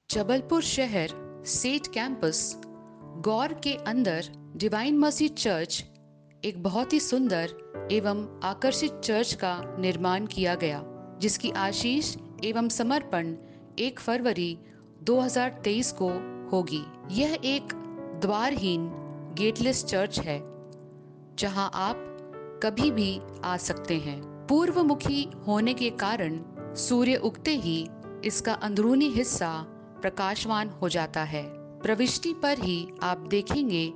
जबलपुर शहर सेठ कैंपस गौर के अंदर डिवाइन मर्सी चर्च एक बहुत ही सुंदर एवं आकर्षित चर्च का निर्माण किया गया, जिसकी आशीष एवं समर्पण 1 फरवरी 2023 को होगी। यह एक द्वारहीन गेटलेस चर्च है, जहां आप कभी भी आ सकते हैं। पूर्वमुखी होने के कारण सूर्य उगते ही इसका अंदरूनी हिस्सा प्रकाशवान हो जाता है। प्रविष्टि पर ही आप देखेंगे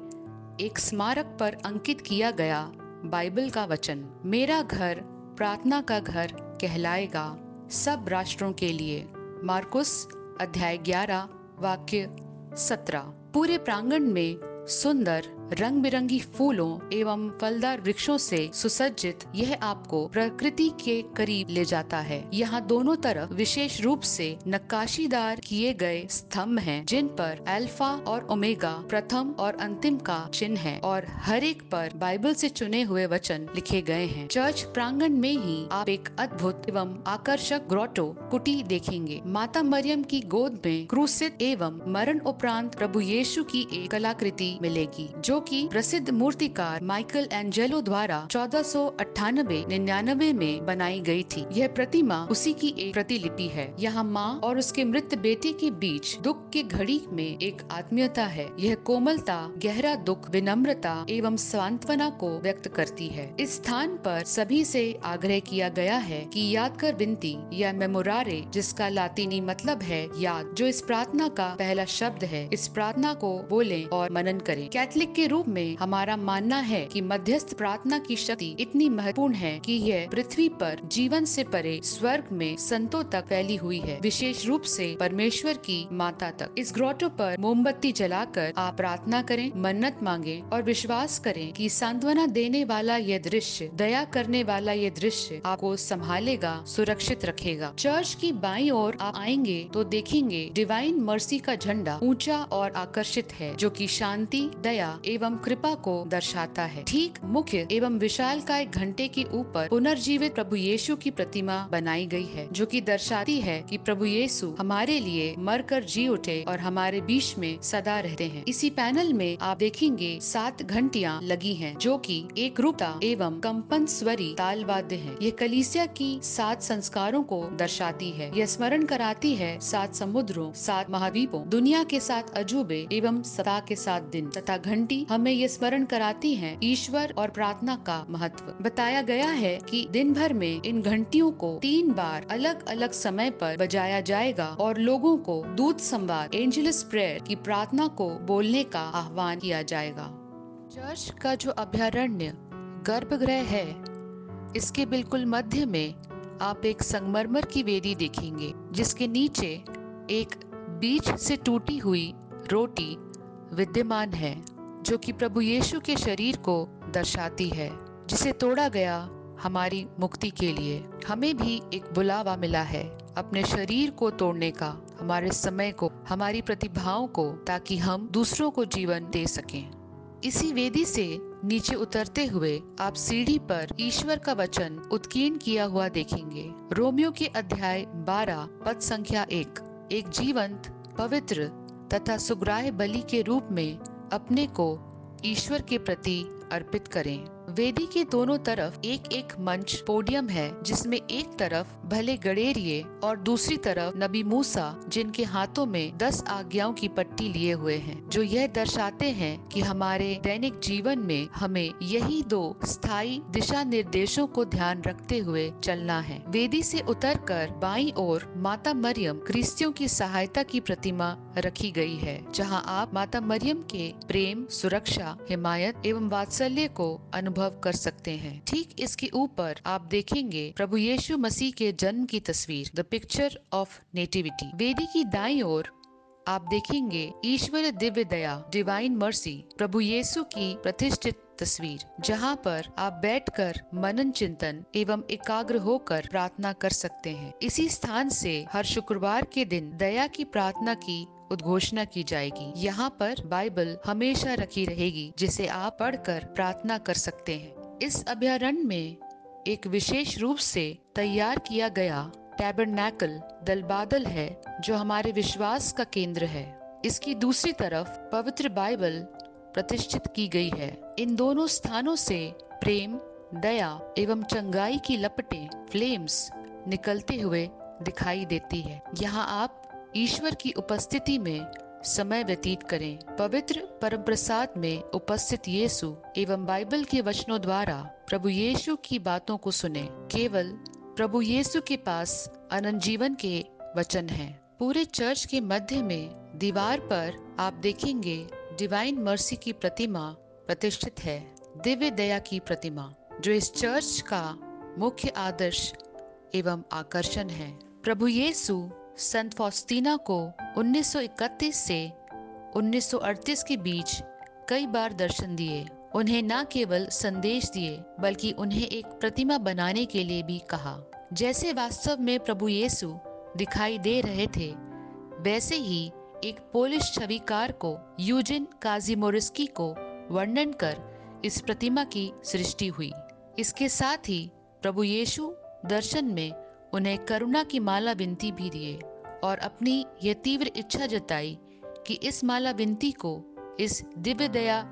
एक स्मारक पर अंकित किया गया बाइबल का वचन, मेरा घर प्रार्थना का घर कहलाएगा सब राष्ट्रों के लिए। मार्कुस अध्याय 11 वाक्य 17। पूरे प्रांगण में सुंदर रंग बिरंगी फूलों एवं फलदार वृक्षों से सुसज्जित यह आपको प्रकृति के करीब ले जाता है। यहाँ दोनों तरफ विशेष रूप से नक्काशीदार किए गए स्तंभ हैं, जिन पर अल्फा और ओमेगा, प्रथम और अंतिम का चिन्ह है, और हर एक पर बाइबल से चुने हुए वचन लिखे गए हैं। चर्च प्रांगण में ही आप एक अद्भुत एवं आकर्षक ग्रोटो कुटी देखेंगे। माता मरियम की गोद में क्रूसित एवं मरण उपरांत प्रभु यीशु की एक कलाकृति मिलेगी, जो कि प्रसिद्ध मूर्तिकार माइकल एंजेलो द्वारा 1498-99 में बनाई गई थी। यह प्रतिमा उसी की एक प्रतिलिपि है। यहाँ माँ और उसके मृत बेटे के बीच दुख की घड़ी में एक आत्मीयता है। यह कोमलता, गहरा दुख, विनम्रता एवं सांत्वना को व्यक्त करती है। इस स्थान पर सभी से आग्रह किया गया है कि याद कर विनती या मेमोरारे, जिसका लातीनी मतलब है याद, जो इस प्रार्थना का पहला शब्द है, इस प्रार्थना को बोलें और मनन करें। कैथलिक के रूप में हमारा मानना है कि मध्यस्थ प्रार्थना की शक्ति इतनी महत्वपूर्ण है कि यह पृथ्वी पर जीवन से परे स्वर्ग में संतों तक फैली हुई है, विशेष रूप से परमेश्वर की माता तक। इस ग्रोटो पर मोमबत्ती जलाकर आप प्रार्थना करें, मन्नत मांगे और विश्वास करें कि सांत्वना देने वाला यह दृश्य, दया करने वाला यह दृश्य आपको संभालेगा, सुरक्षित रखेगा। चर्च की बाईं ओर आप आएंगे तो देखेंगे डिवाइन मर्सी का झंडा ऊंचा और आकर्षित है, जो कि शांति, दया एवं कृपा को दर्शाता है। ठीक मुख्य एवं विशालकाय घंटे के ऊपर पुनर्जीवित प्रभु यीशु की प्रतिमा बनाई गई है, जो कि दर्शाती है कि प्रभु यीशु हमारे लिए मरकर जी उठे और हमारे बीच में सदा रहते हैं। इसी पैनल में आप देखेंगे 7 घंटियां लगी हैं, जो कि एक रूपता एवं कंपन स्वरी ताल वाद्य है। ये कलीसिया की 7 संस्कारों को दर्शाती है। यह स्मरण कराती है 7 समुद्रों, 7 महाद्वीपों, दुनिया के 7 अजूबे एवं सप्ताह के 7 दिन, तथा घंटी हमें ये स्मरण कराती है ईश्वर और प्रार्थना का महत्व। बताया गया है कि दिन भर में इन घंटियों को 3 बार अलग अलग समय पर बजाया जाएगा और लोगों को दूत संवाद, एंजेलस प्रेयर की प्रार्थना को बोलने का आह्वान किया जाएगा। चर्च का जो अभयारण्य गर्भगृह है, इसके बिल्कुल मध्य में आप एक संगमरमर की वेदी देखेंगे, जिसके नीचे एक बीच से टूटी हुई रोटी विद्यमान है, जो कि प्रभु यीशु के शरीर को दर्शाती है, जिसे तोड़ा गया हमारी मुक्ति के लिए। हमें भी एक बुलावा मिला है अपने शरीर को तोड़ने का, हमारे समय को, हमारी प्रतिभाओं को, ताकि हम दूसरों को जीवन दे सकें। इसी वेदी से नीचे उतरते हुए आप सीढ़ी पर ईश्वर का वचन उत्कीर्ण किया हुआ देखेंगे। रोमियो के अध्याय 12 पद संख्या 1, एक जीवंत, पवित्र तथा सुग्राह्य बलि के रूप में अपने को ईश्वर के प्रति अर्पित करें। वेदी के दोनों तरफ एक एक मंच पोडियम है, जिसमें एक तरफ भले गडेरिये और दूसरी तरफ नबी मूसा, जिनके हाथों में 10 आज्ञाओं की पट्टी लिए हुए हैं, जो यह दर्शाते हैं कि हमारे दैनिक जीवन में हमें यही 2 स्थायी दिशा निर्देशों को ध्यान रखते हुए चलना है। वेदी से उतरकर बाईं ओर माता मरियम क्रिस्तियों की सहायता की प्रतिमा रखी गई है, जहां आप माता मरियम के प्रेम, सुरक्षा, हिमायत एवं वात्सल्य को अनुभव कर सकते हैं। ठीक इसके ऊपर आप देखेंगे प्रभु यीशु मसीह के जन्म की तस्वीर, द पिक्चर ऑफ नेटिविटी। वेदी की दाईं ओर आप देखेंगे ईश्वर दिव्य दया, डिवाइन मर्सी, प्रभु यीशु की प्रतिष्ठित तस्वीर, जहां पर आप बैठकर मनन चिंतन एवं एकाग्र होकर प्रार्थना कर सकते हैं। इसी स्थान से हर शुक्रवार के दिन दया की प्रार्थना की उद्घोषणा की जाएगी। यहाँ पर बाइबल हमेशा रखी रहेगी, जिसे आप पढ़कर प्रार्थना कर सकते हैं। इस अभयारण्य में एक विशेष रूप से तैयार किया गया टैबरनैकल दल बादल है जो हमारे विश्वास का केंद्र है। इसकी दूसरी तरफ पवित्र बाइबल प्रतिष्ठित की गई है। इन दोनों स्थानों से प्रेम, दया एवं चंगाई की लपटें, फ्लेम्स निकलते हुए दिखाई देती है। यहाँ आप ईश्वर की उपस्थिति में समय व्यतीत करें। पवित्र परमप्रसाद में उपस्थित यीशु एवं बाइबल के वचनों द्वारा प्रभु यीशु की बातों को सुने। केवल प्रभु यीशु के पास अनंत जीवन के वचन हैं। पूरे चर्च के मध्य में दीवार पर आप देखेंगे डिवाइन मर्सी की प्रतिमा प्रतिष्ठित है, दिव्य दया की प्रतिमा, जो इस चर्च का मुख्य आदर्श एवं आकर्षण है। प्रभु यीशु संत फॉस्टीना को 1931 से 1938 के बीच कई बार दर्शन दिए। उन्हें न केवल संदेश दिए बल्कि उन्हें एक प्रतिमा बनाने के लिए भी कहा। जैसे वास्तव में प्रभु यीशु दिखाई दे रहे थे, वैसे ही एक पोलिश छविकार को यूजिन काजिमोरिस्की को वर्णन कर इस प्रतिमा की सृष्टि हुई। इसके साथ ही प्रभु यीशु दर्शन में उन्हें करुणा की माला विनती भी दिए और अपनी यह तीव्र इच्छा जताई कि इस माला विनती को इस दिव्य दया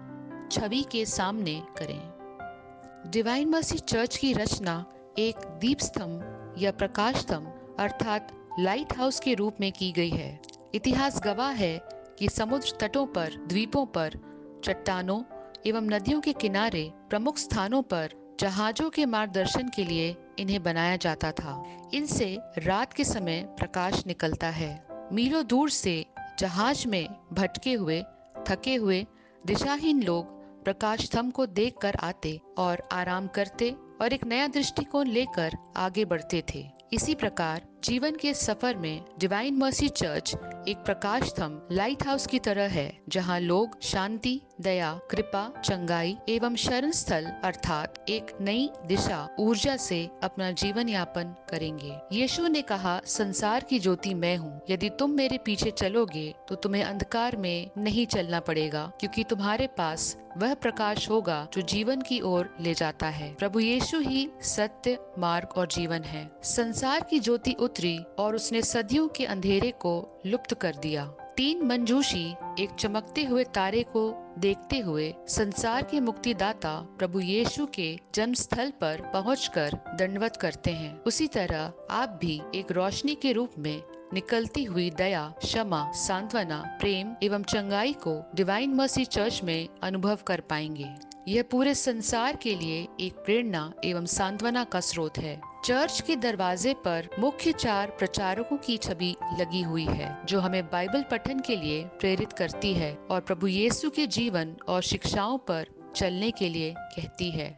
छवि के सामने करें। डिवाइन मर्सी चर्च की रचना एक दीप स्तंभ या प्रकाश स्तंभ अर्थात लाइट हाउस के रूप में की गई है। इतिहास गवाह है कि समुद्र तटों पर, द्वीपों पर, चट्टानों एवं नदियों के किनारे प्रमुख स्थानों पर जहाजों के मार्गदर्शन के लिए इन्हें बनाया जाता था। इनसे रात के समय प्रकाश निकलता है। मीलों दूर से जहाज में भटके हुए, थके हुए, दिशाहीन लोग प्रकाश स्तंभ को देखकर आते और आराम करते और एक नया दृष्टिकोण लेकर आगे बढ़ते थे। इसी प्रकार जीवन के सफर में डिवाइन मर्सी चर्च एक प्रकाश स्तंभ, लाइट हाउस की तरह है, जहां लोग शांति, दया, कृपा, चंगाई एवं शरण स्थल अर्थात एक नई दिशा, ऊर्जा से अपना जीवन यापन करेंगे। यीशु ने कहा, संसार की ज्योति मैं हूँ। यदि तुम मेरे पीछे चलोगे तो तुम्हें अंधकार में नहीं चलना पड़ेगा, क्योंकि तुम्हारे पास वह प्रकाश होगा जो जीवन की ओर ले जाता है। प्रभु यीशु ही सत्य, मार्ग और जीवन है। संसार की ज्योति उतरी और उसने सदियों के अंधेरे को लुप्त कर दिया। 3 मंजूषी एक चमकते हुए तारे को देखते हुए संसार के मुक्तिदाता प्रभु यीशु के जन्म स्थल पर पहुंचकर दंडवत करते हैं। उसी तरह आप भी एक रोशनी के रूप में निकलती हुई दया, क्षमा, सांत्वना, प्रेम एवं चंगाई को डिवाइन मर्सी चर्च में अनुभव कर पाएंगे। यह पूरे संसार के लिए एक प्रेरणा एवं सांत्वना का स्रोत है। चर्च के दरवाजे पर मुख्य 4 प्रचारकों की छवि लगी हुई है, जो हमें बाइबल पठन के लिए प्रेरित करती है और प्रभु यीशु के जीवन और शिक्षाओं पर चलने के लिए कहती है।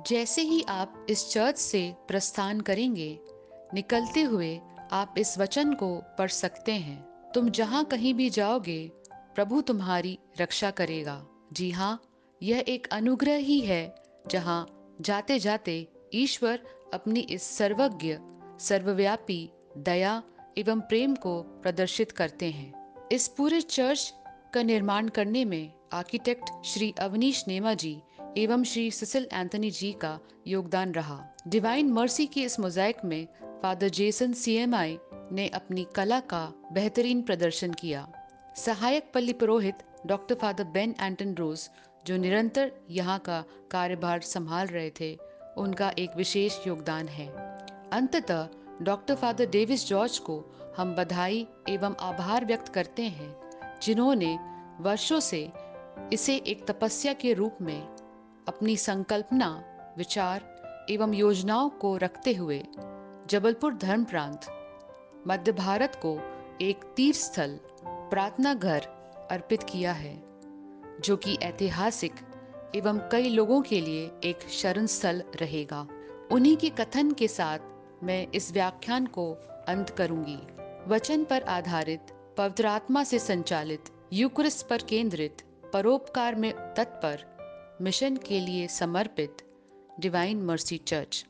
जैसे ही आप इस चर्च से प्रस्थान करेंगे, निकलते हुए आप इस वचन को पढ़ सकते हैं, तुम जहाँ कहीं भी जाओगे प्रभु तुम्हारी रक्षा करेगा। जी हाँ, यह एक अनुग्रह ही है जहाँ जाते जाते ईश्वर अपनी इस सर्वज्ञ, सर्वव्यापी दया एवं प्रेम को प्रदर्शित करते हैं। इस पूरे चर्च का निर्माण करने में आर्किटेक्ट श्री अवनीश नेमा जी एवं श्री सिसिल एंथनी जी का योगदान रहा। डिवाइन मर्सी की इस मोज़ाइक में फादर जेसन CMI ने अपनी कला का बेहतरीन प्रदर्शन किया। सहायक पल्ली पुरोहित डॉक्टर फादर बेन एंटन रोज, जो निरंतर यहाँ का कार्यभार संभाल रहे थे, उनका एक विशेष योगदान है। अंततः डॉक्टर फादर डेविस जॉर्ज को हम बधाई एवं आभार व्यक्त करते हैं, जिन्होंने वर्षों से इसे एक तपस्या के रूप में अपनी संकल्पना, विचार एवं योजनाओं को रखते हुए जबलपुर धर्म प्रांत, मध्य भारत को एक तीर्थ स्थल, प्रार्थना घर अर्पित किया है, जो कि ऐतिहासिक एवं कई लोगों के लिए एक शरण स्थल रहेगा। उन्हीं के कथन के साथ मैं इस व्याख्यान को अंत करूंगी। वचन पर आधारित, पवित्र आत्मा से संचालित, यूकरिस्ट पर केंद्रित, परोपकार में तत्पर, मिशन के लिए समर्पित डिवाइन मर्सी चर्च।